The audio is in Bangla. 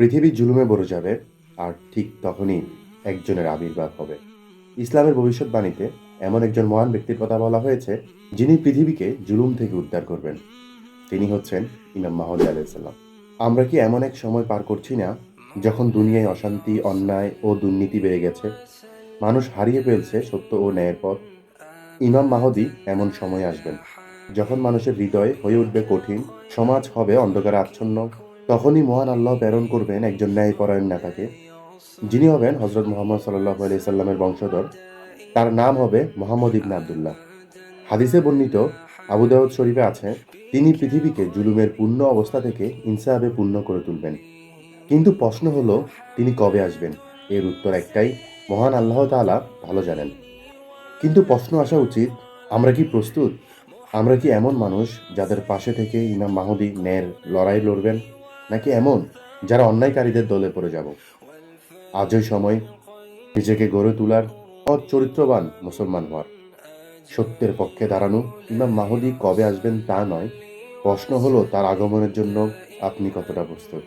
পৃথিবী জুলুমে ভরে যাবে, আর ঠিক তখনই একজনের আবির্ভাব হবে। ইসলামের ভবিষ্যৎবাণীতে এমন একজন মহান ব্যক্তির কথা বলা হয়েছে, যিনি পৃথিবীকে জুলুম থেকে উদ্ধার করবেন। তিনি হচ্ছেন ইমাম মাহদী আলাইহিসসালাম। আমরা কি এমন এক সময় পার করছি না, যখন দুনিয়ায় অশান্তি, অন্যায় ও দুর্নীতি বেড়ে গেছে? মানুষ হারিয়ে ফেলছে সত্য ও ন্যায়ের পথ। ইমাম মাহদী এমন সময় আসবেন, যখন মানুষের হৃদয় হয়ে উঠবে কঠিন, সমাজ হবে অন্ধকারে আচ্ছন্ন। তখনই মহান আল্লাহ প্রেরণ করবেন একজন ন্যায়পরায়ণ নেতাকে, যিনি হবেন হযরত মুহাম্মদ সাল্লাল্লাহু আলাইহি সাল্লামের বংশধর। তার নাম হবে মুহাম্মদ ইবনে আব্দুল্লাহ। হাদিসে বর্ণিত, আবু দাউদ শরীফে আছে, তিনি পৃথিবীকে জুলুমের পূর্ণ অবস্থা থেকে ইনসাফে পূর্ণ করে তুলবেন। কিন্তু প্রশ্ন হলো, তিনি কবে আসবেন? এর উত্তর একটাই, মহান আল্লাহ তাআলা ভালো জানেন। কিন্তু প্রশ্ন আসা উচিত, আমরা কি প্রস্তুত? আমরা কি এমন মানুষ যাদের পাশে থেকে ইমাম মাহদী ন্যায়ের লড়াই লড়বেন? নাকি এমন যারা অন্যায়কারীদের দলে পড়ে যাব? আজই সময় নিজেকে গড়ে তোলার, সৎ চরিত্রবান মুসলমান হওয়ার। সত্যের পক্ষে দাঁড়ানো। ইমাম মাহদী কবে আসবেন তা নয়, প্রশ্ন হলো তার আগমনের জন্য আপনি কতটা প্রস্তুত?